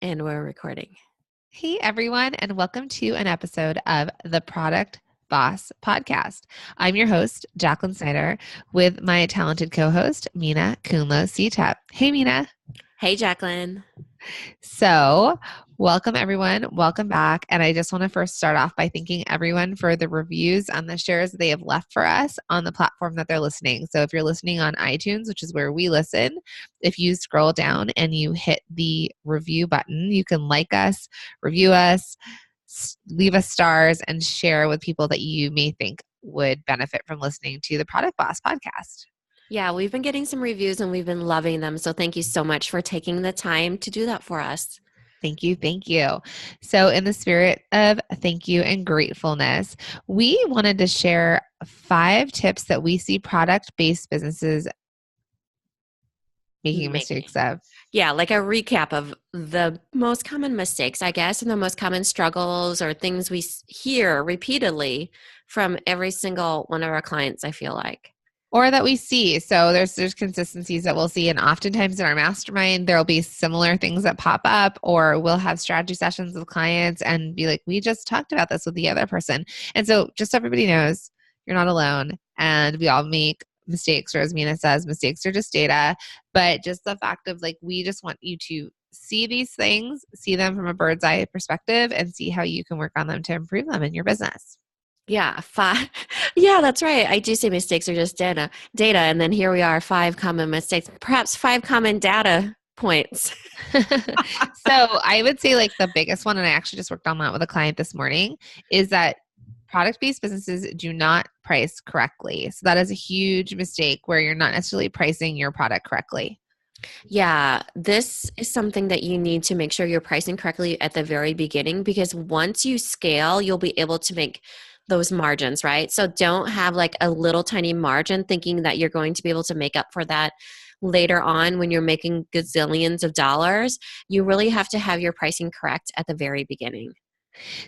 And we're recording. Hey, everyone, and welcome to an episode of the Product Boss Podcast. I'm your host, Jacqueline Snyder, with my talented co-host, Minna Kunlo CTEP. Hey, Minna. Hey, Jacqueline. So, welcome, everyone. Welcome back. And I just want to first start off by thanking everyone for the reviews and the shares that they have left for us on the platform that they're listening. So, if you're listening on iTunes, which is where we listen, if you scroll down and you hit the review button, you can like us, review us, leave us stars, and share with people that you may think would benefit from listening to the Product Boss podcast. Yeah, we've been getting some reviews and we've been loving them. So thank you so much for taking the time to do that for us. Thank you. Thank you. So, in the spirit of thank you and gratefulness, we wanted to share 5 tips that we see product based businesses making mistakes of. Yeah, like a recap of the most common mistakes, I guess, and the most common struggles or things we hear repeatedly from every single one of our clients, I feel like. Or that we see. So there's consistencies that we'll see. And oftentimes in our mastermind, there'll be similar things that pop up, or we'll have strategy sessions with clients and be like, we just talked about this with the other person. And so just so everybody knows, you're not alone. And we all make mistakes, or as Minna says, mistakes are just data. But just the fact of like, we just want you to see these things, see them from a bird's eye perspective, and see how you can work on them to improve them in your business. Yeah, 5. Yeah, that's right. I do say mistakes are just data. And then here we are, 5 common mistakes, perhaps 5 common data points. So I would say like the biggest one, and I actually just worked on that with a client this morning, is that product-based businesses do not price correctly. So that is a huge mistake where you're not necessarily pricing your product correctly. Yeah, this is something that you need to make sure you're pricing correctly at the very beginning, because once you scale, you'll be able to make those margins, right? So don't have like a little tiny margin thinking that you're going to be able to make up for that later on when you're making gazillions of dollars. You really have to have your pricing correct at the very beginning.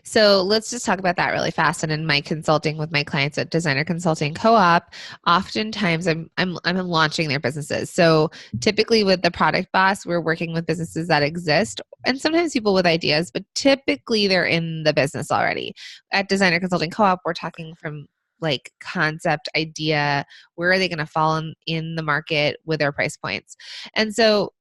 So let's just talk about that really fast. And in my consulting with my clients at Designer Consulting Co-op, oftentimes I'm launching their businesses. So typically with the Product Boss, we're working with businesses that exist, and sometimes people with ideas, but typically they're in the business already. At Designer Consulting Co-op, we're talking from like concept, idea, where are they going to fall in the market with their price points. And so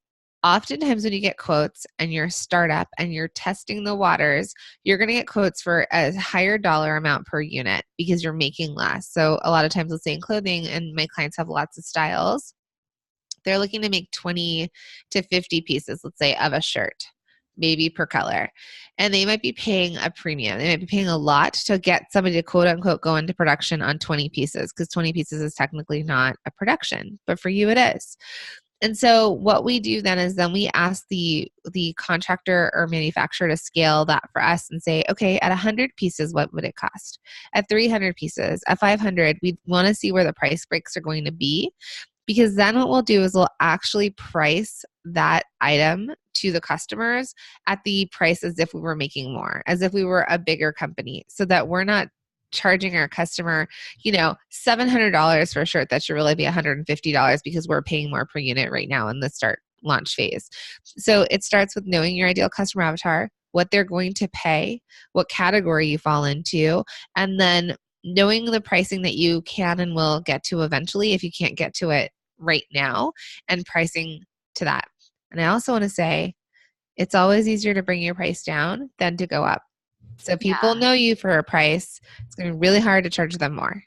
oftentimes when you get quotes and you're a startup and you're testing the waters, you're going to get quotes for a higher dollar amount per unit because you're making less. So a lot of times, let's say in clothing, and my clients have lots of styles, they're looking to make 20 to 50 pieces, let's say, of a shirt, maybe per color. And they might be paying a premium. They might be paying a lot to get somebody to quote unquote go into production on 20 pieces, because 20 pieces is technically not a production, but for you it is. And so what we do then is we ask the contractor or manufacturer to scale that for us and say, okay, at 100 pieces, what would it cost? At 300 pieces, at 500, we want to see where the price breaks are going to be, because then what we'll do is we'll actually price that item to the customers at the price as if we were making more, as if we were a bigger company, so that we're not charging our customer, $700 for a shirt that should really be $150 because we're paying more per unit right now in the start launch phase. So it starts with knowing your ideal customer avatar, what they're going to pay, what category you fall into, and then knowing the pricing that you can and will get to eventually if you can't get to it right now, and pricing to that. And I also want to say, it's always easier to bring your price down than to go up. So people know you for a price, it's going to be really hard to charge them more.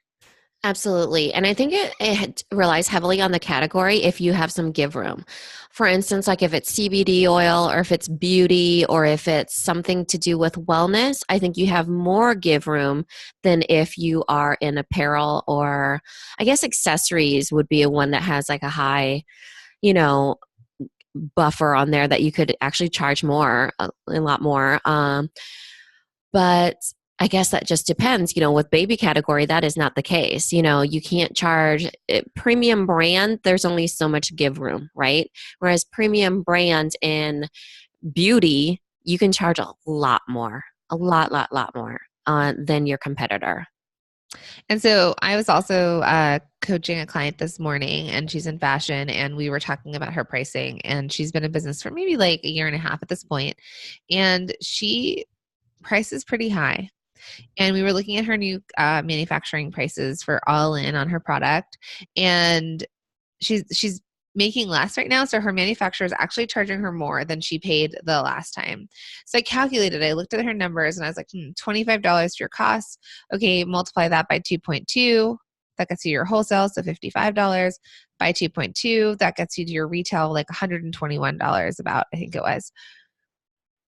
Absolutely. And I think it relies heavily on the category if you have some give room. For instance, like if it's CBD oil or if it's beauty or if it's something to do with wellness, I think you have more give room than if you are in apparel, or I guess accessories would be a one that has like a high, you know, buffer on there that you could actually charge more, a lot more. But I guess that just depends. With baby category, that is not the case. You can't charge premium brand. There's only so much give room, right? Whereas premium brand in beauty, you can charge a lot more, a lot more than your competitor. And so I was also coaching a client this morning, and she's in fashion, and we were talking about her pricing, and she's been in business for maybe like a year and a half at this point, and she prices pretty high. And we were looking at her new manufacturing prices for all in on her product, and she's making less right now, so her manufacturer is actually charging her more than she paid the last time. So I calculated, I looked at her numbers, and I was like, $25 for your costs. Okay, multiply that by 2.2. That gets you your wholesale, so $55 by 2.2. That gets you to your retail, like $121 about, I think it was.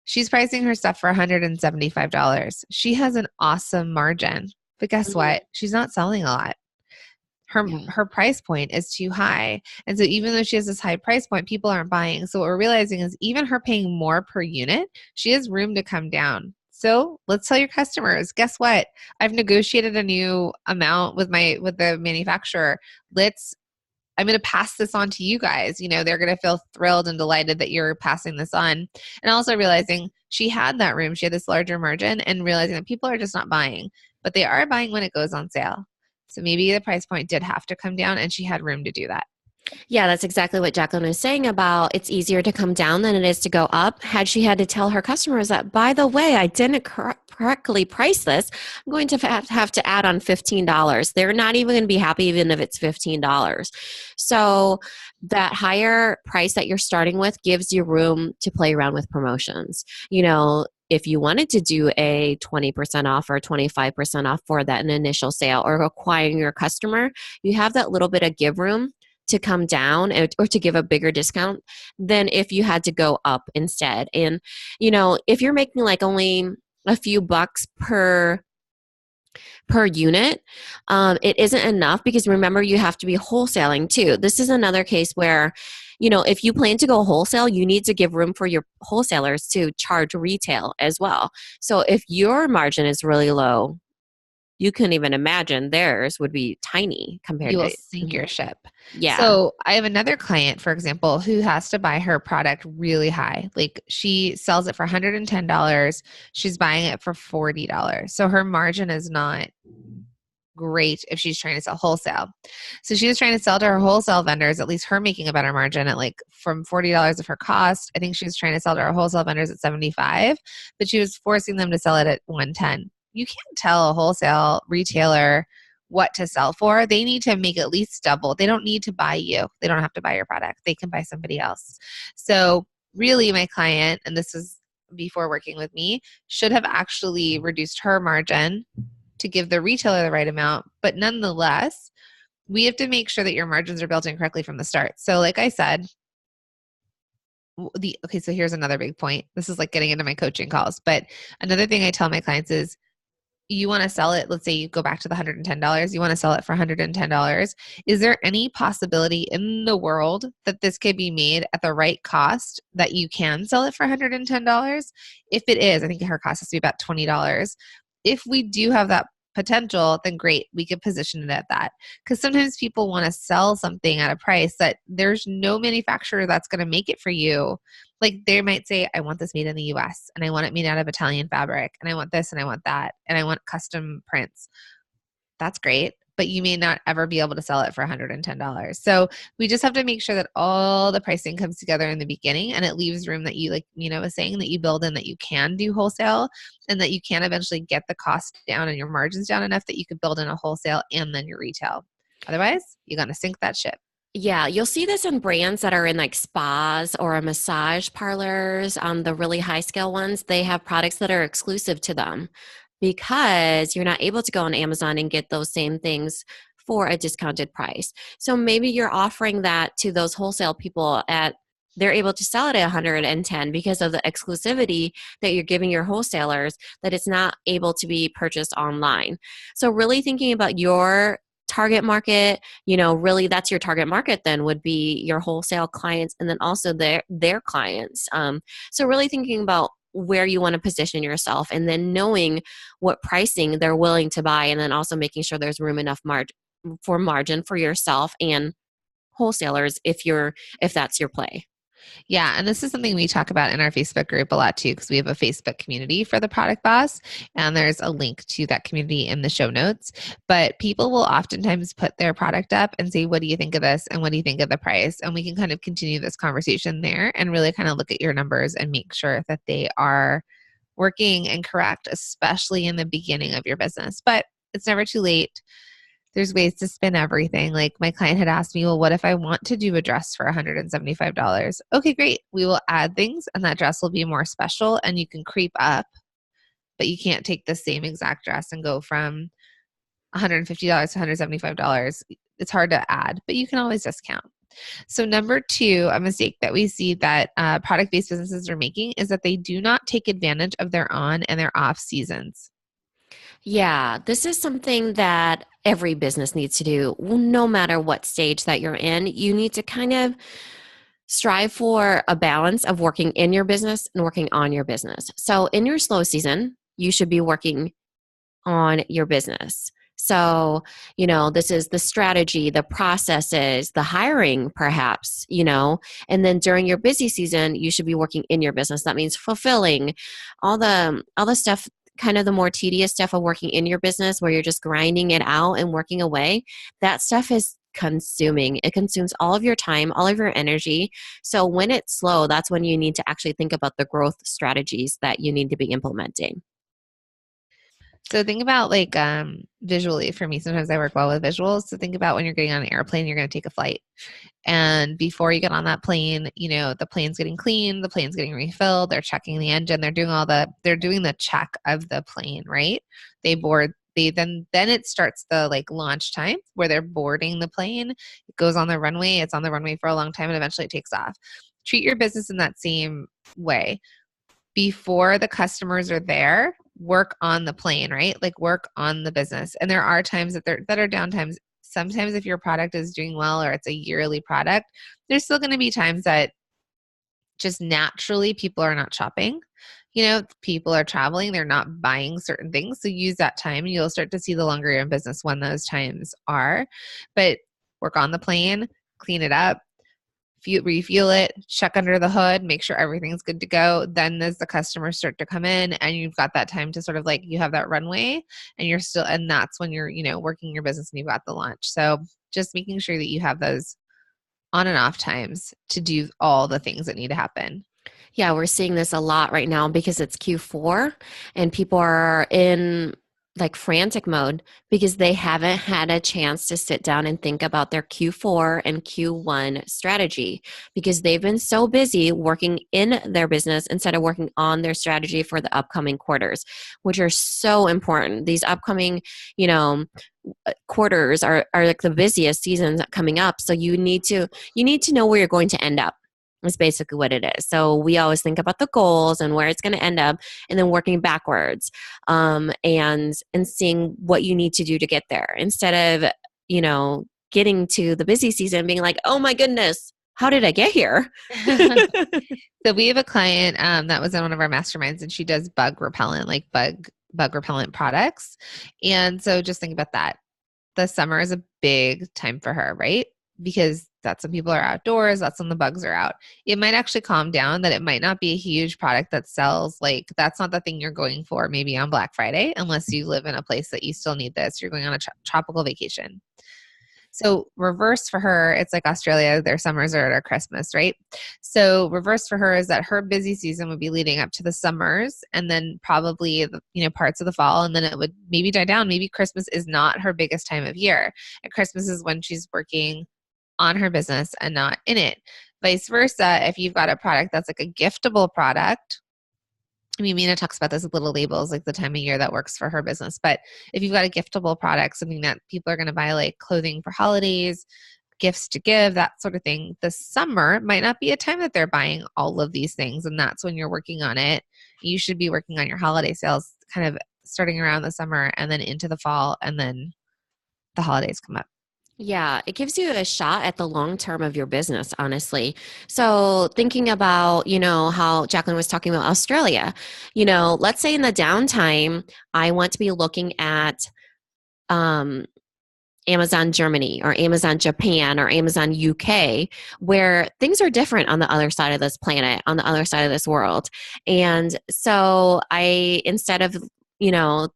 She's pricing her stuff for $175. She has an awesome margin, but guess Mhm. what? She's not selling a lot. her Yeah. her price point is too high. And so even though she has this high price point, people aren't buying. So what we're realizing is even her paying more per unit, she has room to come down. So let's tell your customers, guess what? I've negotiated a new amount with the manufacturer. I'm going to pass this on to you guys. They're going to feel thrilled and delighted that you're passing this on. And also realizing she had that room, she had this larger margin, and realizing that people are just not buying, but they are buying when it goes on sale. So maybe the price point did have to come down, and she had room to do that. Yeah, that's exactly what Jacqueline was saying about it's easier to come down than it is to go up. Had she had to tell her customers that, by the way, I didn't correctly price this, I'm going to have to add on $15. They're not even going to be happy even if it's $15. So that higher price that you're starting with gives you room to play around with promotions. If you wanted to do a 20% off or 25% off for that an initial sale or acquiring your customer, you have that little bit of give room to come down or to give a bigger discount than if you had to go up instead. And, if you're making like only a few bucks per unit, it isn't enough because remember, you have to be wholesaling too. This is another case where, if you plan to go wholesale, you need to give room for your wholesalers to charge retail as well. So if your margin is really low, you couldn't even imagine theirs would be tiny compared You will to. sink Mhm. your ship. Yeah. So I have another client, for example, who has to buy her product really high. Like she sells it for $110. She's buying it for $40. So her margin is not great if she's trying to sell wholesale. So she was trying to sell to her wholesale vendors, at least her making a better margin at like from $40 of her cost. I think she was trying to sell to her wholesale vendors at 75, but she was forcing them to sell it at 110. You can't tell a wholesale retailer what to sell for. They need to make at least double. They don't need to buy you. They don't have to buy your product. They can buy somebody else. So really my client, and this was before working with me, should have actually reduced her margin to give the retailer the right amount. But nonetheless, we have to make sure that your margins are built in correctly from the start. So like I said, so here's another big point. This is like getting into my coaching calls. But another thing I tell my clients is you want to sell it, let's say you go back to the $110, you want to sell it for $110. Is there any possibility in the world that this could be made at the right cost that you can sell it for $110? If it is, I think her cost has to be about $20. If we do have that potential, then great, we could position it at that. Because sometimes people want to sell something at a price that there's no manufacturer that's going to make it for you. Like they might say, I want this made in the US and I want it made out of Italian fabric and I want this and I want that and I want custom prints. That's great, but you may not ever be able to sell it for $110. So we just have to make sure that all the pricing comes together in the beginning and it leaves room that you, like Mina was saying, that you build in that you can do wholesale and that you can eventually get the cost down and your margins down enough that you could build in a wholesale and then your retail. Otherwise, you're going to sink that ship. Yeah, you'll see this in brands that are in like spas or massage parlors, the really high scale ones. They have products that are exclusive to them because you're not able to go on Amazon and get those same things for a discounted price. So maybe you're offering that to those wholesale people at they're able to sell it at 110 because of the exclusivity that you're giving your wholesalers that it's not able to be purchased online. So really thinking about your target market, really that's your target market then would be your wholesale clients and then also their clients. So really thinking about where you want to position yourself and then knowing what pricing they're willing to buy and then also making sure there's room enough margin for yourself and wholesalers if that's your play. Yeah, and this is something we talk about in our Facebook group a lot too, because we have a Facebook community for the Product Boss, and there's a link to that community in the show notes. But people will oftentimes put their product up and say, "What do you think of this? And what do you think of the price?" And we can kind of continue this conversation there and really kind of look at your numbers and make sure that they are working and correct, especially in the beginning of your business. But it's never too late. There's ways to spin everything. Like my client had asked me, well, what if I want to do a dress for $175? Okay, great. We will add things and that dress will be more special and you can creep up, but you can't take the same exact dress and go from $150 to $175. It's hard to add, but you can always discount. So number two, a mistake that we see that product-based businesses are making is that they do not take advantage of their on and their off seasons. Yeah, this is something that every business needs to do, no matter what stage that you're in. You need to kind of strive for a balance of working in your business and working on your business. So, in your slow season, you should be working on your business. So, this is the strategy, the processes, the hiring, perhaps, and then during your busy season, you should be working in your business. That means fulfilling all the stuff, kind of the more tedious stuff of working in your business where you're just grinding it out and working away. That stuff is consuming. It consumes all of your time, all of your energy. So when it's slow, that's when you need to actually think about the growth strategies that you need to be implementing. So think about like visually for me, sometimes I work well with visuals. So think about when you're getting on an airplane, you're going to take a flight. And before you get on that plane, the plane's getting cleaned, the plane's getting refilled, they're checking the engine, they're doing the check of the plane, right? They board then it starts the like launch time where they're boarding the plane. It goes on the runway, it's on the runway for a long time and eventually it takes off. Treat your business in that same way. Before the customers are there, work on the plane, right? Like work on the business. And there are times that are downtimes. Sometimes if your product is doing well or it's a yearly product, there's still going to be times that just naturally people are not shopping. People are traveling, they're not buying certain things. So use that time and you'll start to see the longer you're in business when those times are. But work on the plane, clean it up, refuel it, check under the hood, make sure everything's good to go. Then as the customers start to come in and you've got that time to sort of like, you have that runway and that's when you're, working your business and you've got the launch. So just making sure that you have those on and off times to do all the things that need to happen. Yeah, we're seeing this a lot right now because it's Q4 and people are in like frantic mode because they haven't had a chance to sit down and think about their Q4 and Q1 strategy because they've been so busy working in their business instead of working on their strategy for the upcoming quarters, which are so important. These upcoming, quarters are like the busiest seasons coming up. So you need to know where you're going to end up. Is basically what it is. So we always think about the goals and where it's going to end up, and then working backwards, and seeing what you need to do to get there instead of getting to the busy season being like, oh my goodness, how did I get here? So we have a client that was in one of our masterminds, and she does bug repellent, like bug repellent products. And so just think about that. The summer is a big time for her, right? Because that's when people are outdoors, that's when the bugs are out. It might actually calm down that it might not be a huge product that sells. Like that's not the thing you're going for maybe on Black Friday, unless you live in a place that you still need this. You're going on a tropical vacation. So reverse for her, it's like Australia, their summers are at Christmas, right? So reverse for her is that her busy season would be leading up to the summers and then probably parts of the fall, and then it would maybe die down. Maybe Christmas is not her biggest time of year. And Christmas is when she's working on her business and not in it. Vice versa, if you've got a product that's like a giftable product, Minna talks about this with little labels, like the time of year that works for her business. But if you've got a giftable product, something that people are going to buy, like clothing for holidays, gifts to give, that sort of thing, the summer might not be a time that they're buying all of these things. And that's when you're working on it. You should be working on your holiday sales kind of starting around the summer and then into the fall, and then the holidays come up. Yeah, it gives you a shot at the long term of your business, honestly. So, thinking about, how Jacqueline was talking about Australia, let's say in the downtime, I want to be looking at Amazon Germany or Amazon Japan or Amazon UK, where things are different on the other side of this planet, on the other side of this world. And so instead of, you know,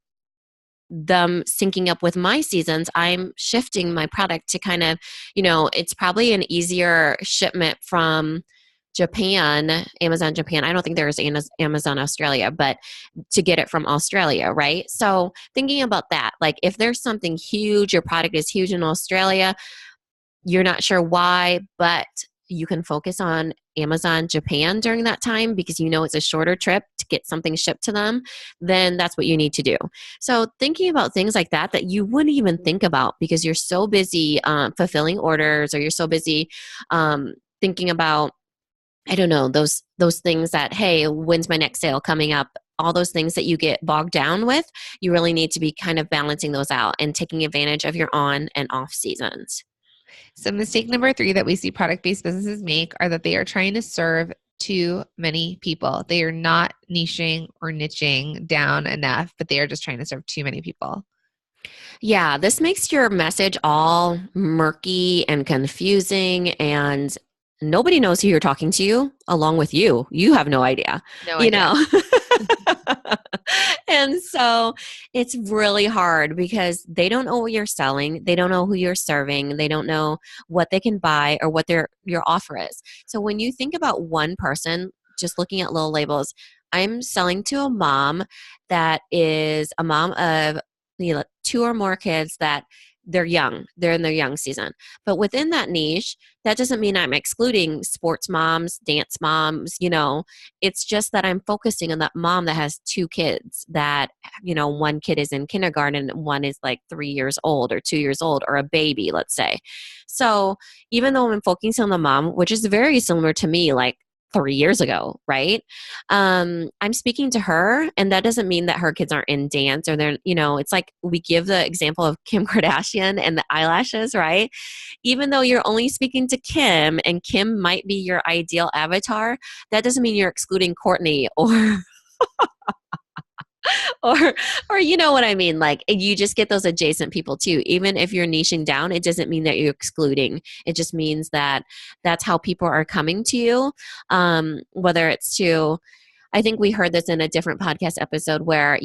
them syncing up with my seasons, I'm shifting my product to kind of, it's probably an easier shipment from Japan, Amazon Japan. I don't think there's Amazon Australia, but to get it from Australia, right? So thinking about that, like if there's something huge, your product is huge in Australia, you're not sure why, but you can focus on Amazon Japan during that time because it's a shorter trip to get something shipped to them, then that's what you need to do. So thinking about things like that you wouldn't even think about because you're so busy fulfilling orders, or you're so busy thinking about, I don't know, those things that, hey, when's my next sale coming up? All those things that you get bogged down with, you really need to be kind of balancing those out and taking advantage of your on and off seasons. So mistake number 3 that we see product-based businesses make are that they are trying to serve too many people. They are not niching or niching down enough, but they are just trying to serve too many people. Yeah, this makes your message all murky and confusing, and nobody knows who you're talking to along with you. You have no idea, No idea. And so it's really hard because they don't know what you're selling. They don't know who you're serving. They don't know what they can buy or what your offer is. So when you think about one person, just looking at little labels, I'm selling to a mom that is a mom of 2 or more kids that they're young. They're in their young season. But within that niche, that doesn't mean I'm excluding sports moms, dance moms, It's just that I'm focusing on that mom that has 2 kids that, one kid is in kindergarten and one is like 3 years old or 2 years old or a baby, let's say. So even though I'm focusing on the mom, which is very similar to me, like 3 years ago, right? I'm speaking to her, and that doesn't mean that her kids aren't in dance or they're, it's like we give the example of Kim Kardashian and the eyelashes, right? Even though you're only speaking to Kim and Kim might be your ideal avatar, that doesn't mean you're excluding Courtney or or you know what I mean? Like you just get those adjacent people too. Even if you're niching down, it doesn't mean that you're excluding. It just means that that's how people are coming to you. Whether it's to, I think we heard this in a different podcast episode where,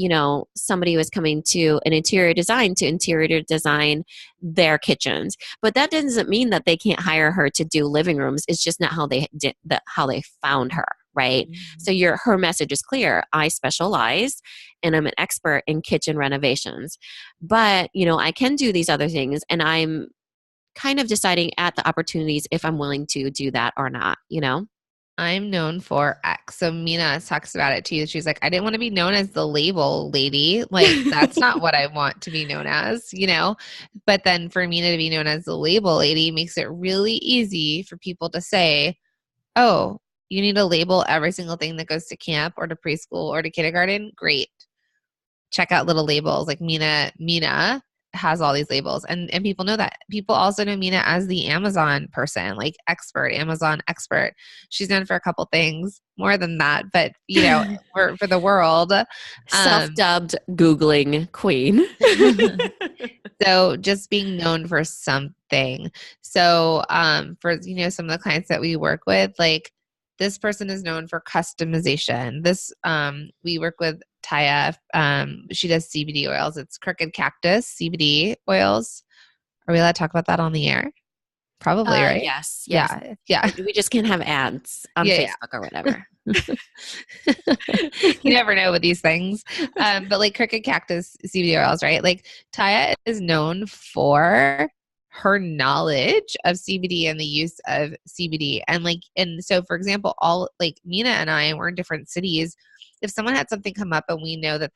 somebody was coming to an interior design their kitchens. But that doesn't mean that they can't hire her to do living rooms. It's just not how they did how they found her, right? Mm-hmm. So her message is clear. I specialize and I'm an expert in kitchen renovations. But, I can do these other things, and I'm kind of deciding at the opportunities if I'm willing to do that or not, I'm known for X. So Minna talks about it too. She's like, I didn't want to be known as the label lady. Like, that's not what I want to be known as, But then for Minna to be known as the label lady makes it really easy for people to say, oh, you need to label every single thing that goes to camp or to preschool or to kindergarten. Great. Check out little labels like Minna has all these labels, and people know that. People also know Minna as the Amazon person, like expert, Amazon expert. She's known for a couple things more than that, but for the world, self-dubbed Googling queen. So just being known for something. So for some of the clients that we work with, like this person is known for customization. This we work with Taya. She does CBD oils. It's Crooked Cactus CBD oils. Are we allowed to talk about that on the air? Probably, right? Yes. Yeah. We just can't have ads on Facebook or whatever. You never know with these things. But like Crooked Cactus CBD oils, right? Like Taya is known for her knowledge of CBD and the use of CBD. And so for example, all like Minna and I, we're in different cities. If someone had something come up and we know that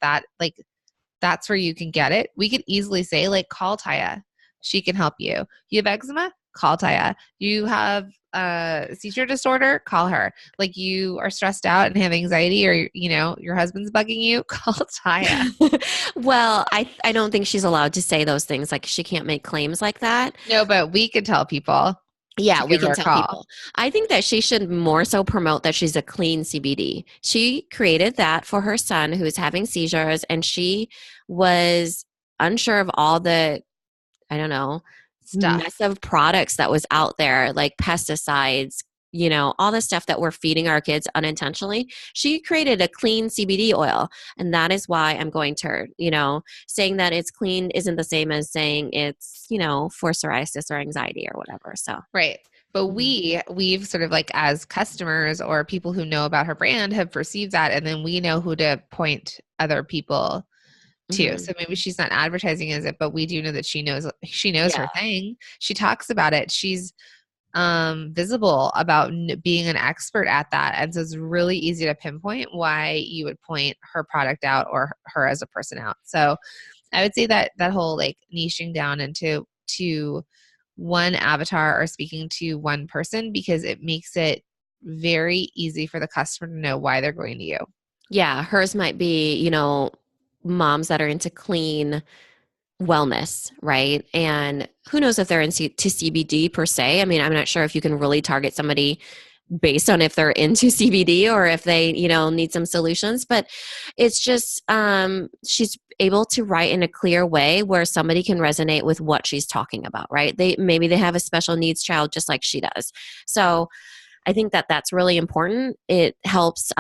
that's where you can get it, we could easily say like, call Taya. She can help you. You have eczema? Call Taya. You have a seizure disorder? Call her. Like you are stressed out and have anxiety, or your husband's bugging you? Call Taya. Well, I don't think she's allowed to say those things. Like she can't make claims like that. No, but we could tell people. Yeah, we can tell people. I think that she should more so promote that she's a clean CBD. She created that for her son who is having seizures, and she was unsure of all the I don't know, Stuff. mess of products that was out there, like pesticides, all the stuff that we're feeding our kids unintentionally. She created a clean CBD oil. And that is why I'm going to her. Saying that it's clean isn't the same as saying it's, for psoriasis or anxiety or whatever. So, Right. But mhm. we've sort of like as customers or people who know about her brand have perceived that, and then we know who to point other people to. Mhm. So maybe she's not advertising as it, but we do know that she knows her Yeah. thing. She talks about it. She's visible about being an expert at that. And so it's really easy to pinpoint why you would point her product out or her as a person out. So I would say that that whole like niching down into to one avatar or speaking to one person, because it makes it very easy for the customer to know why they're going to you. Yeah. Hers might be, moms that are into clean wellness, right? And who knows if they're into CBD per se. I mean, I'm not sure if you can really target somebody based on if they're into CBD or if they, need some solutions, but it's just she's able to write in a clear way where somebody can resonate with what she's talking about, right? They have a special needs child just like she does. So I think that that's really important. It helps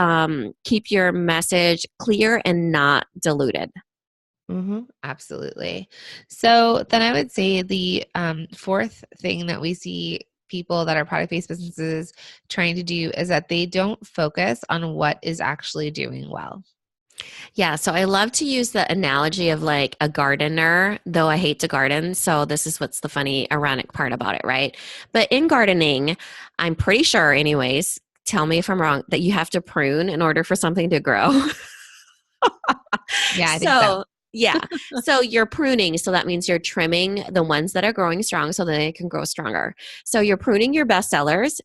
keep your message clear and not diluted. Absolutely. So then I would say the fourth thing that we see people that are product based businesses trying to do is that they don't focus on what is actually doing well. Yeah, so I love to use the analogy of like a gardener, though I hate to garden. So this is what's the funny, ironic part about it, right? But in gardening, I'm pretty sure, anyways, tell me if I'm wrong, that you have to prune in order for something to grow. Yeah, I think so. So, yeah. So you're pruning. So that means you're trimming the ones that are growing strong so that they can grow stronger. So you're pruning your best sellers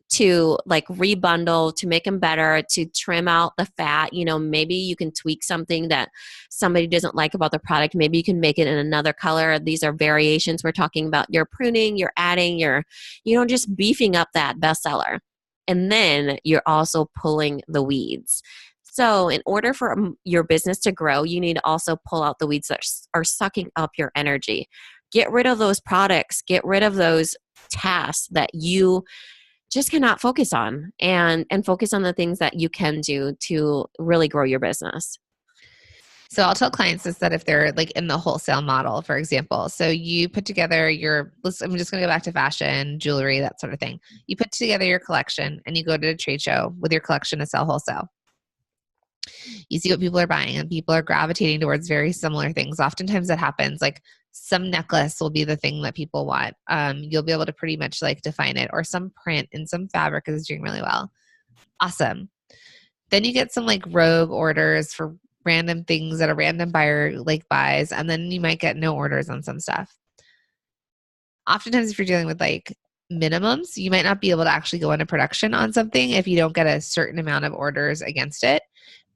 to like rebundle, to make them better, to trim out the fat. Maybe you can tweak something that somebody doesn't like about the product. Maybe you can make it in another color. These are variations we're talking about. You're pruning, you're adding, just beefing up that bestseller. And then you're also pulling the weeds. So, in order for your business to grow, you need to also pull out the weeds that are sucking up your energy. Get rid of those products, get rid of those tasks that you just cannot focus on, and focus on the things that you can do to really grow your business. So I'll tell clients this, that if they're like in the wholesale model, for example, so you put together I'm just going to go back to fashion, jewelry, that sort of thing. You put together your collection and you go to a trade show with your collection to sell wholesale. You see what people are buying, and people are gravitating towards very similar things. Oftentimes that happens. Like some necklace will be the thing that people want. You'll be able to pretty much like define it, or some print in some fabric is doing really well. Awesome. Then you get some like rogue orders for random things that a random buyer like buys, and then you might get no orders on some stuff. Oftentimes if you're dealing with like minimums, you might not be able to actually go into production on something if you don't get a certain amount of orders against it.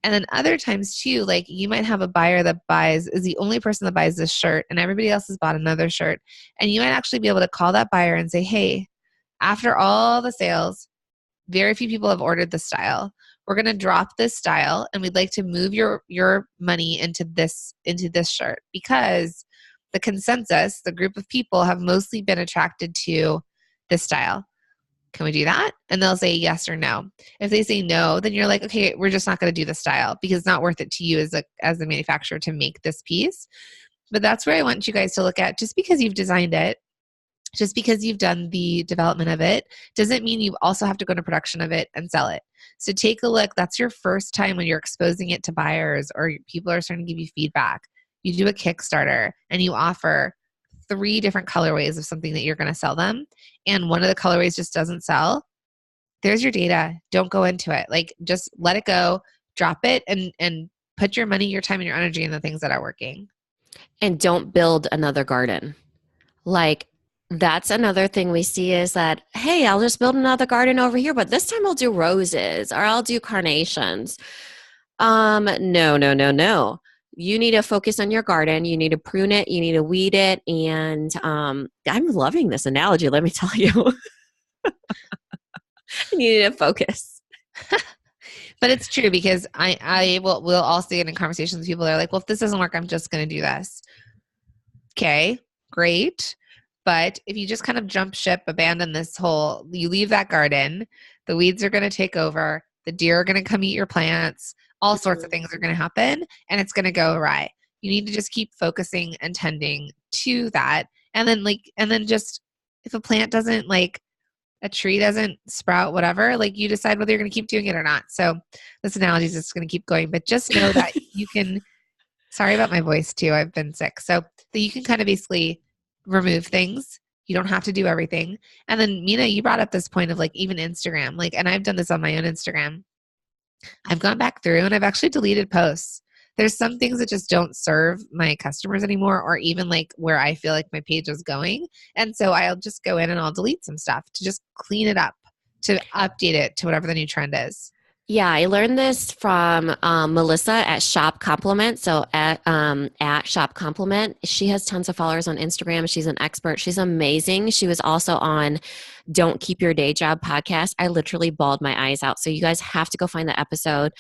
And then other times too, like you might have a buyer that is the only person that buys this shirt and everybody else has bought another shirt. And you might actually be able to call that buyer and say, hey, after all the sales, very few people have ordered this style. We're going to drop this style and we'd like to move your money into this shirt, because the consensus, the group of people have mostly been attracted to this style. Can we do that? And they'll say yes or no. If they say no, then you're like, okay, we're just not going to do the style because it's not worth it to you as a manufacturer to make this piece. But that's where I want you guys to look at. Just because you've designed it, just because you've done the development of it, doesn't mean you also have to go to production of it and sell it. So take a look. That's your first time when you're exposing it to buyers or people are starting to give you feedback. You do a Kickstarter and you offer 3 different colorways of something that you're going to sell them, and one of the colorways just doesn't sell. There's your data. Don't go into it. Like just let it go, drop it, and put your money, your time, and your energy in the things that are working. And don't build another garden. Like, that's another thing we see is that, hey, I'll just build another garden over here, but this time I'll do roses or I'll do carnations. No, no, no, no. You need to focus on your garden. You need to prune it. You need to weed it. And I'm loving this analogy, let me tell you. You need to focus. But it's true, because we'll all see it in conversations with people. They're like, well, if this doesn't work, I'm just going to do this. Okay. great. But if you just kind of jump ship, abandon this whole, you leave that garden, the weeds are going to take over, the deer are going to come eat your plants, all sorts of Mhm. things are going to happen, and it's going to go awry. You need to just keep focusing and tending to that. And then just, if a plant doesn't like, a tree doesn't sprout, whatever, like you decide whether you're going to keep doing it or not. So this analogy is just going to keep going, but just know that you can, sorry about my voice too. I've been sick. So that you can kind of basically remove things. You don't have to do everything. And then Mina, you brought up this point of like even Instagram, like, and I've done this on my own Instagram. I've gone back through and I've actually deleted posts. There's some things that just don't serve my customers anymore, or even like where I feel like my page is going. And so I'll just go in and I'll delete some stuff to just clean it up, to update it to whatever the new trend is. Yeah, I learned this from Melissa at Shop Compliment. So at Shop Compliment, she has tons of followers on Instagram. She's an expert. She's amazing. She was also on Don't Keep Your Day Job podcast. I literally bawled my eyes out. So you guys have to go find the episode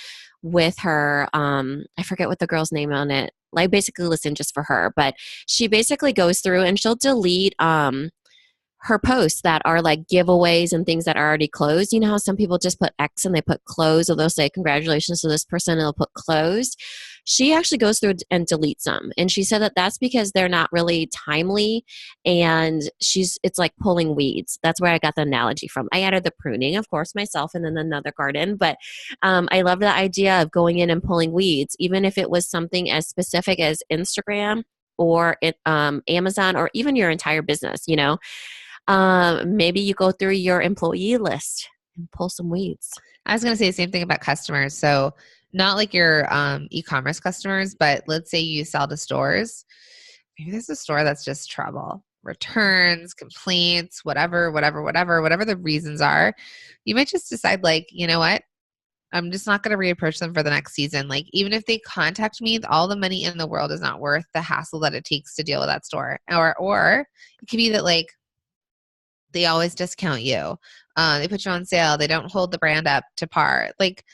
with her. I forget what the girl's name on it. Like basically listen just for her, but she basically goes through and she'll delete her posts that are like giveaways and things that are already closed. You know how some people just put X and they put closed, or they'll say congratulations to this person and they'll put closed. She actually goes through and deletes them. And she said that that's because they're not really timely, and it's like pulling weeds. That's where I got the analogy from. I added the pruning, of course, myself, and then another garden. But I love the idea of going in and pulling weeds, even if it was something as specific as Instagram or Amazon, or even your entire business, you know. Maybe you go through your employee list and pull some weeds. I was going to say the same thing about customers. So not like your e-commerce customers, but let's say you sell to stores. Maybe there's a store that's just trouble, returns, complaints, whatever the reasons are. You might just decide like, you know what? I'm just not going to reapproach them for the next season. Like, even if they contact me, all the money in the world is not worth the hassle that it takes to deal with that store. Or it could be that like, they always discount you. They put you on sale. They don't hold the brand up to par. Like,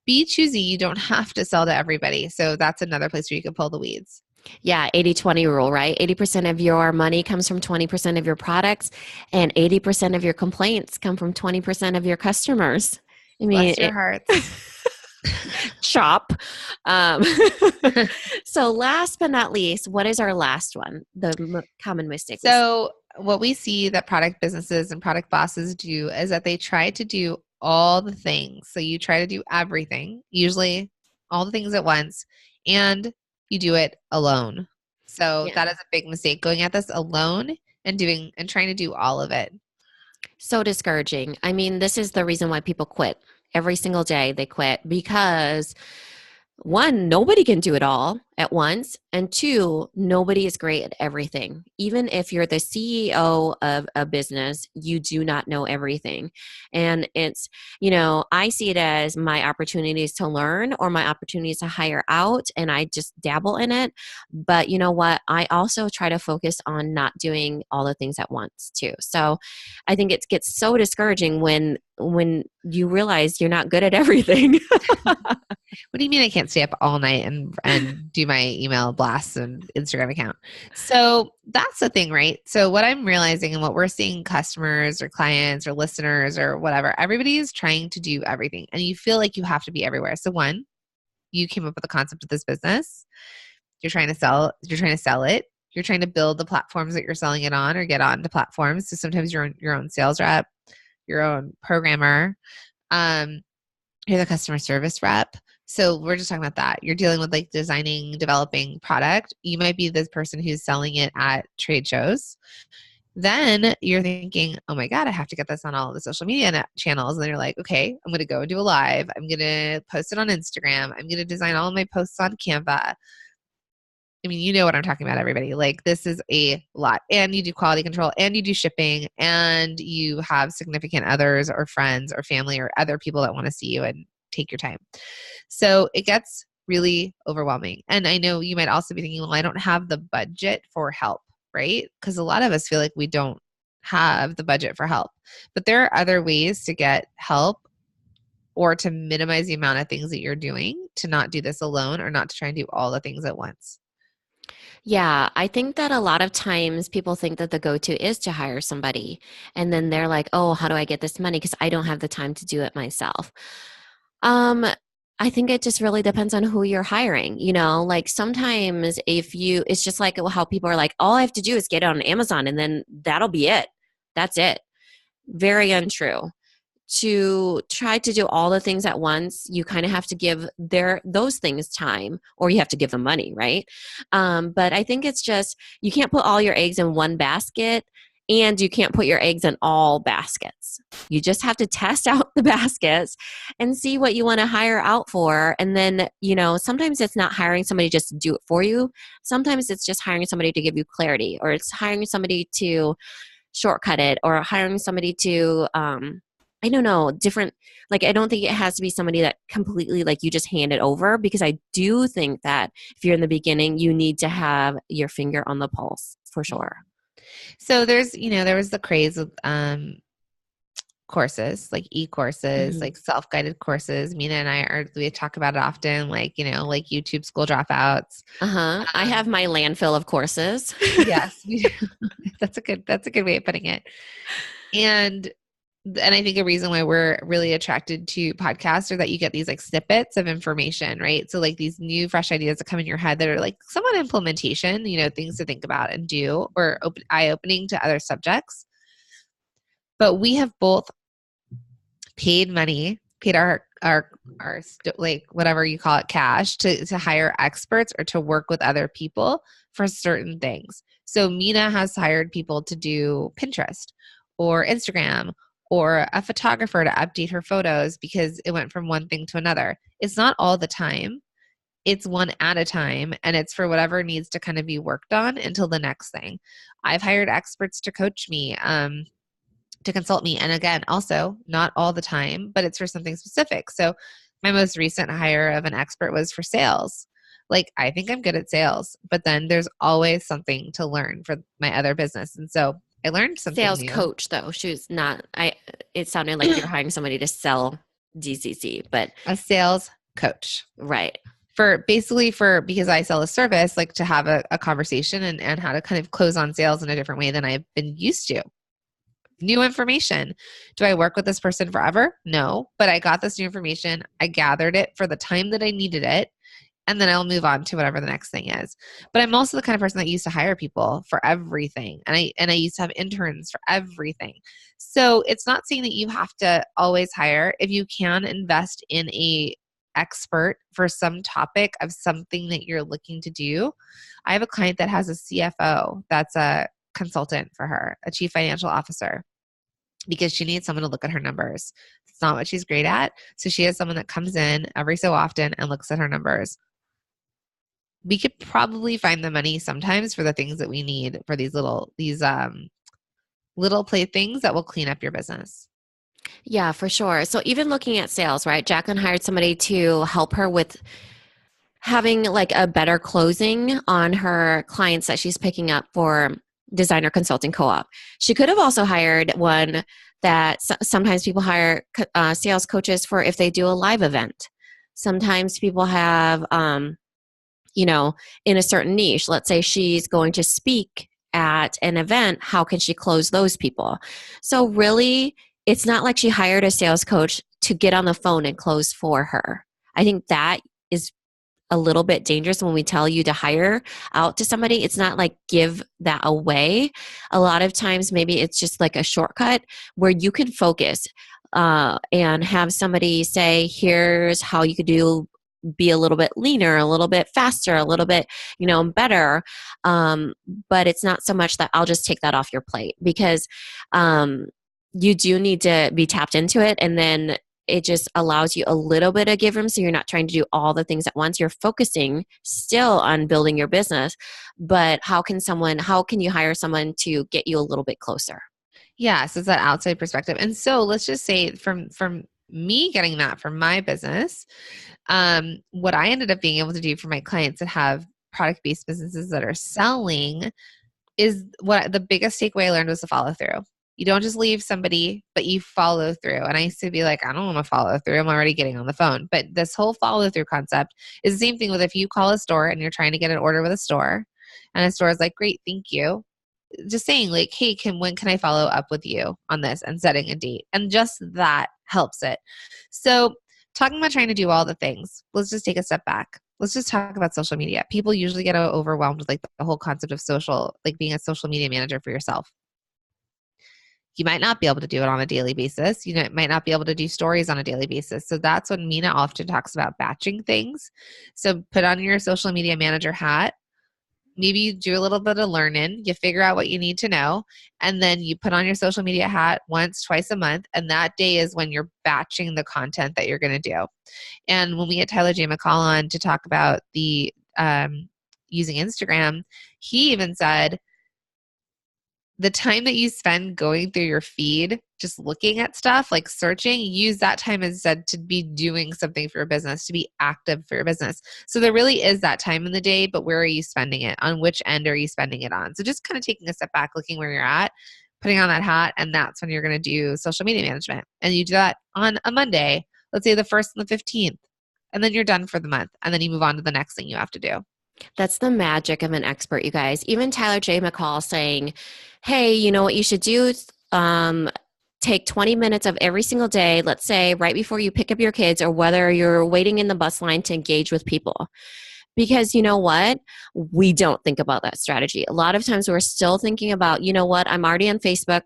be choosy. You don't have to sell to everybody. So that's another place where you can pull the weeds. Yeah, 80-20 rule, right? 80% of your money comes from 20% of your products, and 80% of your complaints come from 20% of your customers. I mean, Bless your hearts. chop. Um, so last but not least, what is our last one? The common mistake. So what we see that product businesses and product bosses do is that they try to do all the things. So you try to do everything, usually all the things at once, and you do it alone. So Yeah. that is a big mistake, going at this alone and trying to do all of it. So discouraging. I mean, this is the reason why people quit. Every single day they quit because one, nobody can do it all at once. And two, nobody is great at everything. Even if you're the CEO of a business, you do not know everything. And it's, you know, I see it as my opportunities to learn or my opportunities to hire out, and I just dabble in it. But you know what? I also try to focus on not doing all the things at once too. So I think it gets so discouraging when you realize you're not good at everything. What do you mean I can't stay up all night and do my email blasts and Instagram account? So that's the thing, right? So what I'm realizing and what we're seeing customers or clients or listeners or whatever, everybody is trying to do everything, and you feel like you have to be everywhere. So one, you came up with the concept of this business. You're trying to sell it. You're trying to build the platforms that you're selling it on or get onto platforms. So sometimes you're your own sales rep, your own programmer. You're the customer service rep. So we're just talking about that. You're dealing with like designing, developing product. You might be the person who's selling it at trade shows. Then you're thinking, oh my God, I have to get this on all of the social media channels. And then you're like, okay, I'm going to go and do a live. I'm going to post it on Instagram. I'm going to design all of my posts on Canva. I mean, you know what I'm talking about, everybody. Like, this is a lot. And you do quality control, and you do shipping, and you have significant others or friends or family or other people that want to see you and take your time. So it gets really overwhelming. And I know you might also be thinking, well, I don't have the budget for help, right? Because a lot of us feel like we don't have the budget for help. But there are other ways to get help or to minimize the amount of things that you're doing, to not do this alone or not to try and do all the things at once. Yeah, I think that a lot of times people think that the go-to is to hire somebody. And then they're like, oh, how do I get this money? Because I don't have the time to do it myself. Um, I think it just really depends on who you're hiring. Like sometimes if you, it's just like how people are like, all I have to do is get it on Amazon and then that'll be it. That's it. Very untrue. To try to do all the things at once, you kind of have to give those things time, or you have to give them money, right? But I think it's just you can't put all your eggs in one basket, and you can't put your eggs in all baskets. You just have to test out the baskets and see what you want to hire out for. And then, sometimes it's not hiring somebody just to do it for you. Sometimes it's just hiring somebody to give you clarity, or it's hiring somebody to shortcut it, or hiring somebody to I don't know, different, like I don't think it has to be somebody that completely like you just hand it over, because I do think that if you're in the beginning you need to have your finger on the pulse for sure. So there was the craze of courses, like e-courses, Hmm. like self-guided courses. Mina and we talk about it often, like, like YouTube school dropouts. Uh-huh. I Um, have my landfill of courses. yes, that's a good way of putting it. And I think a reason why we're really attracted to podcasts are that you get these like snippets of information, right? So like these new fresh ideas that come in your head that are like somewhat implementation, things to think about and do, or eye-opening to other subjects. But we have both paid money, paid like whatever you call it, cash to hire experts or to work with other people for certain things. So Mina has hired people to do Pinterest or Instagram or a photographer to update her photos because it went from one thing to another. It's not all the time. It's one at a time, and it's for whatever needs to kind of be worked on until the next thing. I've hired experts to coach me. To consult me. And again, also not all the time, but it's for something specific. So my most recent hire of an expert was for sales. Like, I think I'm good at sales, but then there's always something to learn for my other business. And so I learned something Sales new. coach though, she was not, I it sounded like you're hiring somebody to sell DCC, but A sales coach right. because I sell a service, like to have a conversation and how to kind of close on sales in a different way than I've been used to. New information. Do I work with this person forever? No, but I got this new information. I gathered it for the time that I needed it, and then I'll move on to whatever the next thing is. But I'm also the kind of person that used to hire people for everything, and I used to have interns for everything. So it's not saying that you have to always hire. If you can invest in a expert for some topic of something that you're looking to do. I have a client that has a CFO that's a consultant for her, a chief financial officer, because she needs someone to look at her numbers. It's not what she's great at. So she has someone that comes in every so often and looks at her numbers. We could probably find the money sometimes for the things that we need for these little playthings that will clean up your business. Yeah, for sure. So even looking at sales, right? Jacqueline hired somebody to help her with having like a better closing on her clients that she's picking up for designer consulting co-op. She could have also hired one that sometimes people hire sales coaches for if they do a live event. Sometimes people have, in a certain niche. Let's say she's going to speak at an event. How can she close those people? So really, it's not like she hired a sales coach to get on the phone and close for her. I think that is a little bit dangerous when we tell you to hire out to somebody. It's not like give that away. A lot of times, maybe it's just like a shortcut where you can focus and have somebody say, here's how you could be a little bit leaner, a little bit faster, a little bit, better. But it's not so much that I'll just take that off your plate, because you do need to be tapped into it. And then it just allows you a little bit of give room, so you're not trying to do all the things at once. You're focusing still on building your business, but how can you hire someone to get you a little bit closer? Yeah, so it's that outside perspective. And so let's just say from me getting that from my business, what I ended up being able to do for my clients that have product-based businesses that are selling is what the biggest takeaway I learned was to follow through. You don't just leave somebody, but you follow through. And I used to be like, I don't want to follow through. I'm already getting on the phone. But this whole follow through concept is the same thing with if you call a store and you're trying to get an order with a store. And a store is like, great, thank you. Just saying like, hey, when can I follow up with you on this, and setting a date. And just that helps it. So talking about trying to do all the things, let's just take a step back. Let's just talk about social media. People usually get overwhelmed with like the whole concept of like being a social media manager for yourself. You might not be able to do it on a daily basis. Might not be able to do stories on a daily basis. So that's when Minna often talks about batching things. So put on your social media manager hat. Maybe you do a little bit of learning, you figure out what you need to know, and then you put on your social media hat once, twice a month, and that day is when you're batching the content that you're going to do. And when we had Tyler J. McCall on to talk about the using Instagram, he even said, the time that you spend going through your feed, just looking at stuff, like searching, use that time instead to be doing something for your business, to be active for your business. So there really is that time in the day, but where are you spending it? On which end are you spending it on? So just kind of taking a step back, looking where you're at, putting on that hat, and that's when you're going to do social media management. And you do that on a Monday, let's say the 1st and the 15th, and then you're done for the month. And then you move on to the next thing you have to do. That's the magic of an expert, you guys. Even Tyler J. McCall saying, hey, you know what you should do? Take 20 minutes of every single day, let's say right before you pick up your kids, or whether you're waiting in the bus line, to engage with people. Because you know what? We don't think about that strategy. A lot of times we're still thinking about, you know what? I'm already on Facebook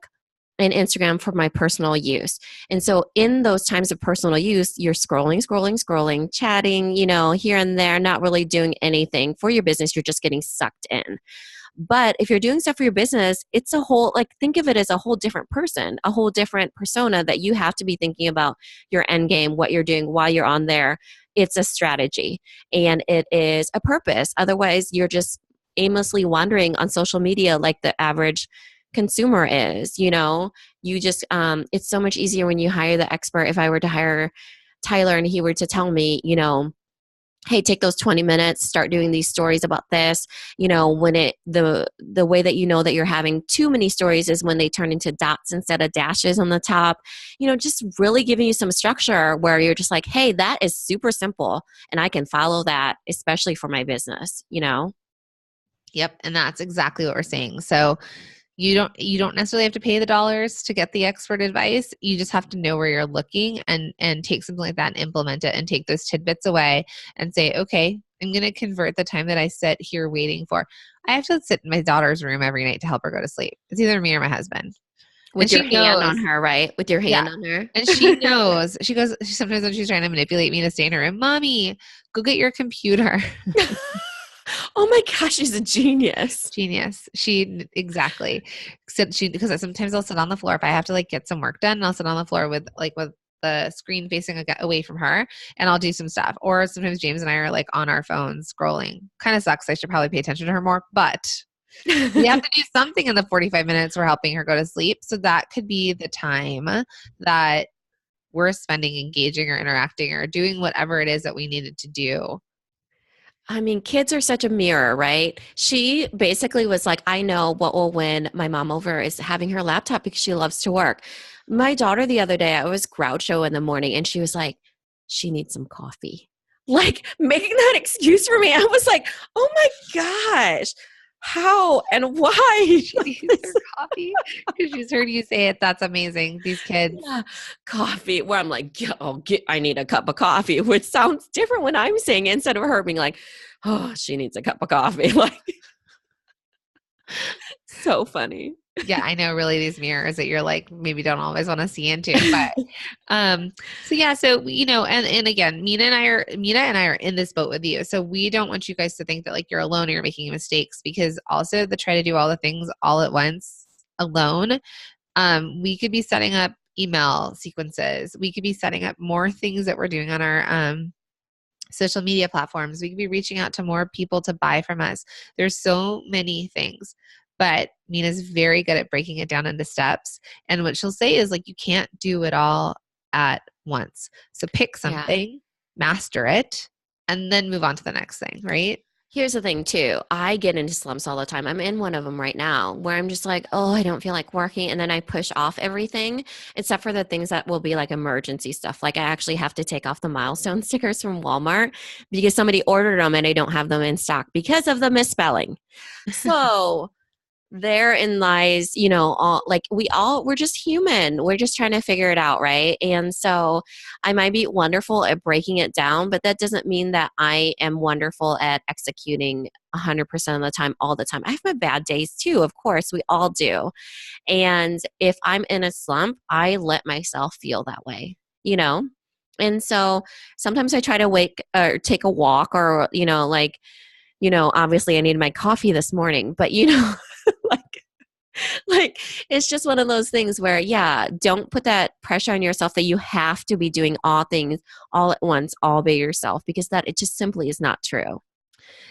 and Instagram for my personal use. And so in those times of personal use, you're scrolling, chatting, here and there, not really doing anything for your business. You're just getting sucked in. But if you're doing stuff for your business, it's a whole, think of it as a whole different person, a whole different persona that you have to be thinking about your end game, what you're doing while you're on there. It's a strategy and it is a purpose. Otherwise, you're just aimlessly wandering on social media like the average consumer is. You just it's so much easier when you hire the expert. If I were to hire Tyler and he were to tell me, hey, take those 20 minutes, start doing these stories about this. When the way that that you're having too many stories is when they turn into dots instead of dashes on the top. Just really giving you some structure where you're just like, hey, that is super simple and I can follow that, especially for my business. Yep, and that's exactly what we're saying. So you don't necessarily have to pay the dollars to get the expert advice. You just have to know where you're looking and take something like that and implement it, and take those tidbits away and say, okay, I'm going to convert the time that I sit here waiting for. I have to sit in my daughter's room every night to help her go to sleep. It's either me or my husband. With your hand on her, right? With your hand on her. And she knows. She goes, sometimes when she's trying to manipulate me to stay in her room, Mommy, go get your computer. Oh my gosh, she's a genius. Exactly. Because sometimes I'll sit on the floor if I have to get some work done, and I'll sit on the floor with the screen facing away from her, and I'll do some stuff. Or sometimes James and I are on our phones scrolling. Kind of sucks. I should probably pay attention to her more, but we have to do something in the 45 minutes we're helping her go to sleep. So that could be the time that we're spending engaging or interacting or doing whatever it is that we needed to do. I mean, kids are such a mirror, right? She basically was like, I know what will win my mom over is having her laptop because she loves to work. My daughter the other day, I was Groucho in the morning and she was like, she needs some coffee. Making that excuse for me. I was like, oh my gosh, how and why? She needs her coffee because she's heard you say it. That's amazing. These kids. Yeah, coffee, where I'm like, I need a cup of coffee, which sounds different when I'm saying it, instead of her being like, oh, she needs a cup of coffee. So funny. Yeah, I know, really, these mirrors that you're maybe don't always want to see into. But and again, Minna and I are in this boat with you. So we don't want you guys to think that you're alone or you're making mistakes, because also the try to do all the things all at once alone. We could be setting up email sequences. We could be setting up more things that we're doing on our social media platforms. We could be reaching out to more people to buy from us. There's so many things. But Minna's very good at breaking it down into steps. And what she'll say is you can't do it all at once. So pick something, master it, and then move on to the next thing, right? Here's the thing too. I get into slumps all the time. I'm in one of them right now where I'm just like, oh, I don't feel like working. And then I push off everything except for the things that will be like emergency stuff. Like I actually have to take off the milestone stickers from Walmart because somebody ordered them and I don't have them in stock because of the misspelling. So therein lies, all like we're just human. We're just trying to figure it out, right? And so I might be wonderful at breaking it down, but that doesn't mean that I am wonderful at executing 100% of the time, all the time. I have my bad days too, of course, we all do. And if I'm in a slump, I let myself feel that way, you know? And so sometimes I try to wake or take a walk or, obviously I needed my coffee this morning, but like like it's just one of those things where yeah, don't put that pressure on yourself that you have to be doing all things all at once, all by yourself, because that it just simply is not true.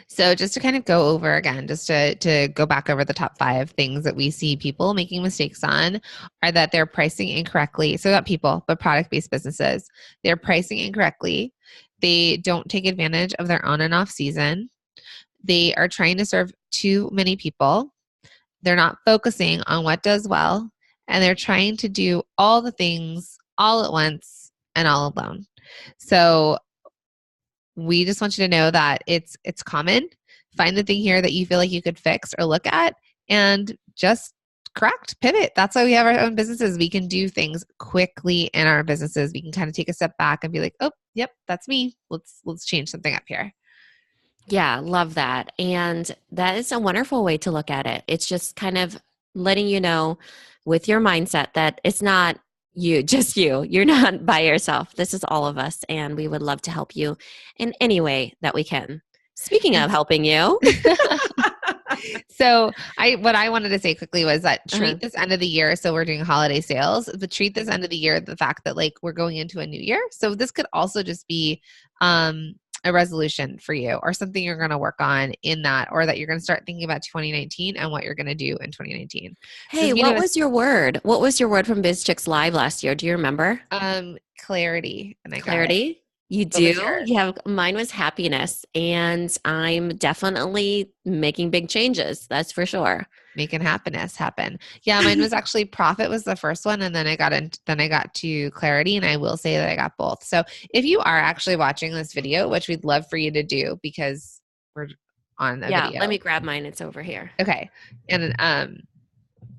So just to kind of go over again, just to go back over the top 5 things that we see people making mistakes on are that they're pricing incorrectly. So not people, but product-based businesses. They're pricing incorrectly. They don't take advantage of their on and off season. They are trying to serve too many people. They're not focusing on what does well. And they're trying to do all the things all at once and all alone. So we just want you to know that it's common. Find the thing here that you feel like you could fix or look at and just correct, pivot. That's why we have our own businesses. We can do things quickly in our businesses. We can kind of take a step back and be like, oh, yep, that's me. Let's change something up here. Yeah, love that. And that is a wonderful way to look at it. It's just kind of letting you know with your mindset that it's not you, just you. You're not by yourself. This is all of us. And we would love to help you in any way that we can. Speaking of helping you. So what I wanted to say quickly was that Uh-huh. treat this end of the year. So we're doing holiday sales, but treat this end of the year the fact that like we're going into a new year. So this could also just be a resolution for you or something you're going to work on in that, or that you're going to start thinking about 2019 and what you're going to do in 2019. Hey, what was your word? What was your word from Biz Chicks Live last year? Do you remember? Clarity. And I got it. Clarity. You What was do? yours? You have mine was happiness, and I'm definitely making big changes. That's for sure. Making happiness happen. Yeah, mine was actually profit was the first one, and then I got to clarity, and I will say that I got both. So if you are actually watching this video, which we'd love for you to do because we're on a Yeah, video. let me grab mine. It's over here. Okay, and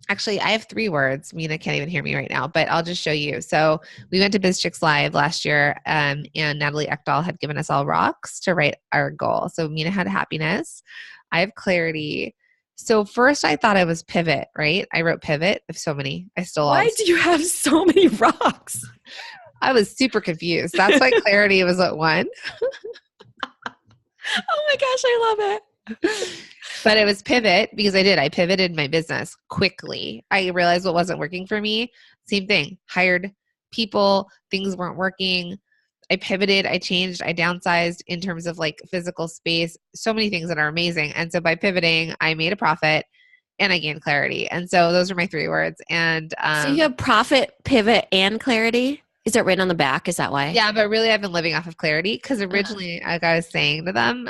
actually, I have 3 words. Minna can't even hear me right now, but I'll just show you. So we went to Biz Chicks Live last year, and Natalie Ekdahl had given us all rocks to write our goal. So Minna had happiness. I have clarity. So first I thought I was pivot, right? I wrote pivot. I have so many. I still Why all. do you have so many rocks? I was super confused. That's why clarity was what won. Oh my gosh, I love it. But it was pivot because I pivoted my business quickly. I realized what wasn't working for me. Same thing. Hired people, things weren't working. I pivoted, I changed, I downsized in terms of like physical space, so many things that are amazing. And so by pivoting, I made a profit and I gained clarity. And so those are my 3 words. And So you have profit, pivot, and clarity? Is it written on the back? Is that why? yeah, but really I've been living off of clarity because originally, like I was saying to them,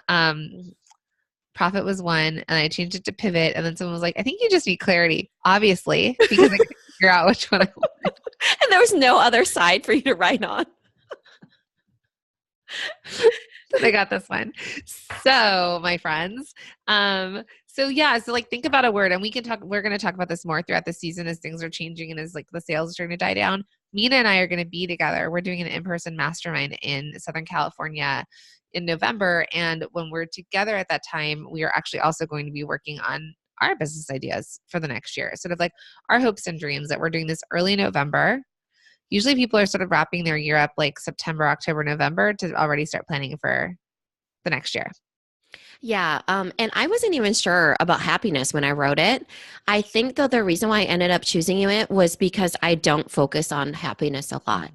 profit was 1 and I changed it to pivot. And then someone was like, I think you just need clarity, obviously, because I couldn't figure out which one I wanted. And there was no other side for you to write on. So I got this one. So my friends, so yeah, so like think about a word and we're going to talk about this more throughout the season as things are changing and as like the sales are starting to die down. Minna and I are going to be together. We're doing an in-person mastermind in Southern California in November. And when we're together at that time, we are actually also going to be working on our business ideas for the next year, sort of like our hopes and dreams that we're doing this early November. Usually people are sort of wrapping their year up like September, October, November to already start planning for the next year. Yeah, and I wasn't even sure about happiness when I wrote it. I think though the reason why I ended up choosing it was because I don't focus on happiness a lot.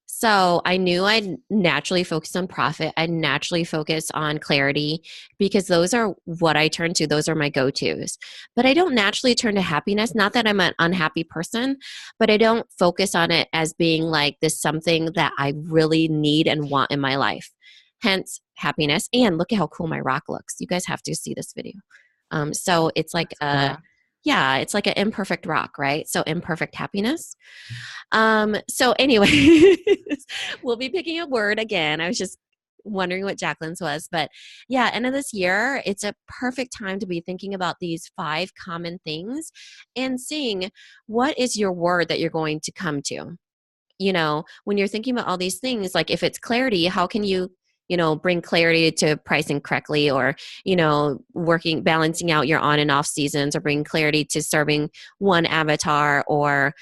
So I knew I'd naturally focus on profit. I'd naturally focus on clarity because those are what I turn to. Those are my go-tos. But I don't naturally turn to happiness. Not that I'm an unhappy person, but I don't focus on it as being like this something that I really need and want in my life. hence happiness. And look at how cool my rock looks. You guys have to see this video. So it's like That's cool. yeah, it's like an imperfect rock, right? So imperfect happiness. So anyway, we'll be picking a word again. I was just wondering what Jacqueline's was, but yeah, end of this year, it's a perfect time to be thinking about these 5 common things and seeing what is your word that you're going to come to. When you're thinking about all these things, like if it's clarity, how can you bring clarity to pricing correctly, or, balancing out your on and off seasons, or bring clarity to serving one avatar, or,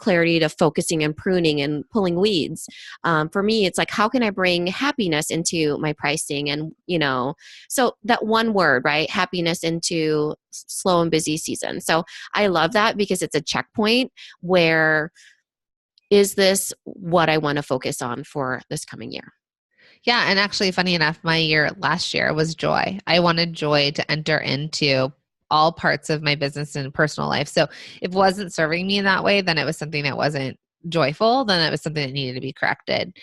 clarity to focusing and pruning and pulling weeds. For me, it's like, how can I bring happiness into my pricing? And, so that one word, right? Happiness into slow and busy season. So I love that because it's a checkpoint where, is this what I want to focus on for this coming year? Yeah. And actually, funny enough, my year last year was joy. I wanted joy to enter into all parts of my business and personal life. So if it wasn't serving me in that way, then it was something that wasn't joyful. Then it was something that needed to be corrected.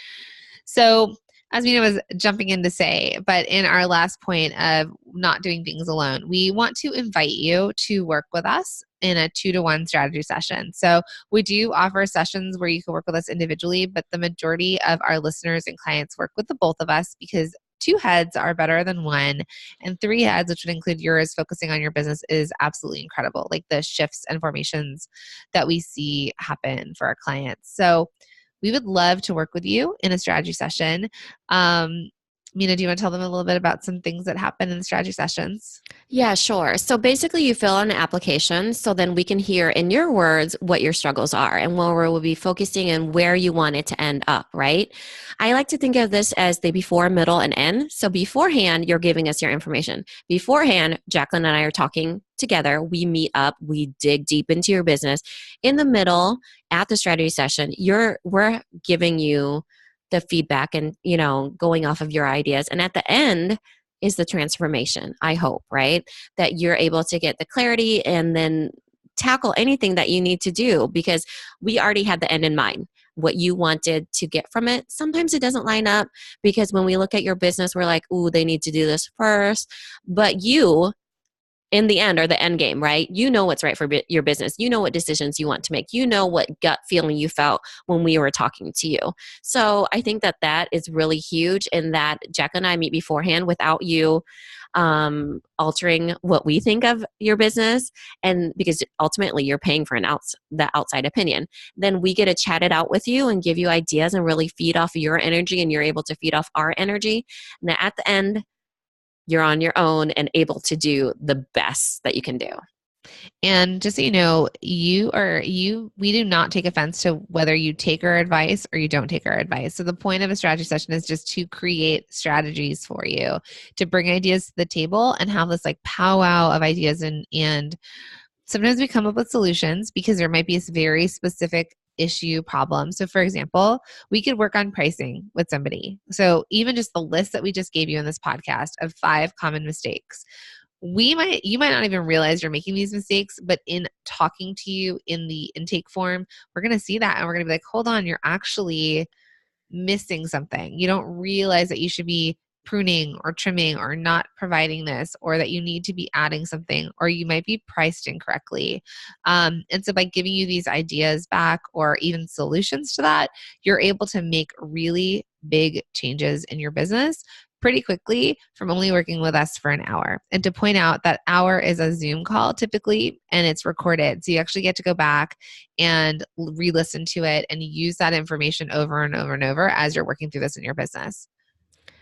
So as Minna was jumping in to say, but in our last point of not doing things alone, we want to invite you to work with us in a 2-to-1 strategy session. So we do offer sessions where you can work with us individually, but the majority of our listeners and clients work with the both of us because 2 heads are better than 1, and 3 heads, which would include yours, focusing on your business, is absolutely incredible. Like the shifts and formations that we see happen for our clients. So we would love to work with you in a strategy session. Minna, do you want to tell them a little bit about some things that happen in the strategy sessions? Yeah, sure. So basically, you fill out an application so then we can hear in your words what your struggles are and where we'll be focusing and where you want it to end up, right? I like to think of this as the before, middle, and end. So beforehand, you're giving us your information. Beforehand, Jacqueline and I are talking together. We meet up, we dig deep into your business. In the middle, at the strategy session, we're giving you the feedback and, going off of your ideas. And at the end is the transformation, I hope, right? That you're able to get the clarity and then tackle anything that you need to do, because we already had the end in mind, what you wanted to get from it. Sometimes it doesn't line up because when we look at your business, we're like, ooh, they need to do this first. But you, in the end, are the end game, right? You know what's right for your business. You know what decisions you want to make. You know what gut feeling you felt when we were talking to you. So I think that is really huge, in that Jack and I meet beforehand without you altering what we think of your business, and because ultimately you're paying for the outside opinion. Then we get to chat it out with you and give you ideas and really feed off your energy, and you're able to feed off our energy. And then at the end, you're on your own and able to do the best that you can do. And just so you know, we do not take offense to whether you take our advice or you don't take our advice. So the point of a strategy session is just to create strategies for you, to bring ideas to the table and have this like powwow of ideas. And sometimes we come up with solutions because there might be this very specific issue problem. So for example, we could work on pricing with somebody. So even just the list that we just gave you in this podcast of 5 common mistakes, you might not even realize you're making these mistakes, but in talking to you in the intake form, we're going to see that and we're going to be like, hold on, you're actually missing something. You don't realize that you should be pruning or trimming or not providing this, or that you need to be adding something, or you might be priced incorrectly. And so by giving you these ideas back or even solutions to that, you're able to make really big changes in your business pretty quickly from only working with us for an hour. And to point out, that hour is a Zoom call typically, and it's recorded. So you actually get to go back and re-listen to it and use that information over and over and over as you're working through this in your business.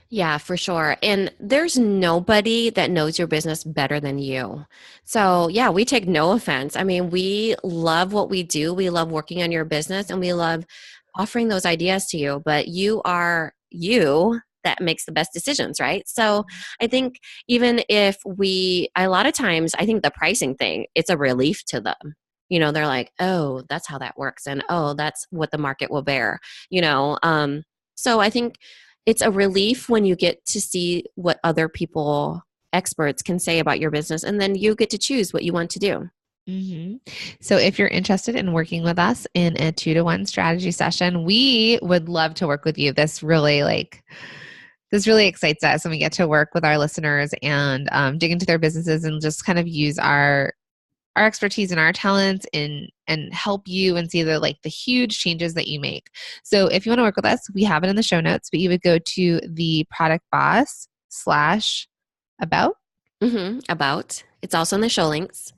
Yeah, for sure. And there's nobody that knows your business better than you. So, yeah, we take no offense. I mean, we love what we do. We love working on your business and we love offering those ideas to you. But you are you that makes the best decisions, right? So, I think even if a lot of times, I think the pricing thing, it's a relief to them. They're like, oh, that's how that works. And oh, that's what the market will bear, So, I think it's a relief when you get to see what other experts can say about your business, and then you get to choose what you want to do. Mm-hmm. So if you're interested in working with us in a 2-to-1 strategy session, we would love to work with you. This really this really excites us, and we get to work with our listeners and dig into their businesses and just kind of use our expertise and our talents and help you and see the huge changes that you make. So if you want to work with us, we have it in the show notes, but you would go to the product boss / about. About. It's also in the show links.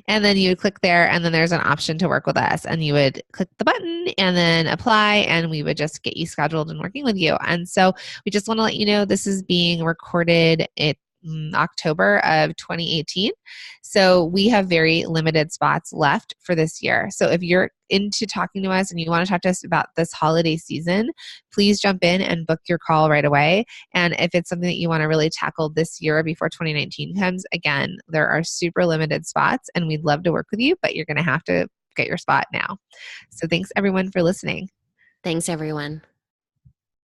And then you would click there, and then there's an option to work with us, and you would click the button and then apply, and we would just get you scheduled and working with you. And so we just want to let you know this is being recorded at October of 2018. So we have very limited spots left for this year. So if you're into talking to us and you want to talk to us about this holiday season, please jump in and book your call right away. And if it's something that you want to really tackle this year before 2019 comes, again, there are super limited spots and we'd love to work with you, but you're going to have to get your spot now. So thanks everyone for listening. Thanks, everyone.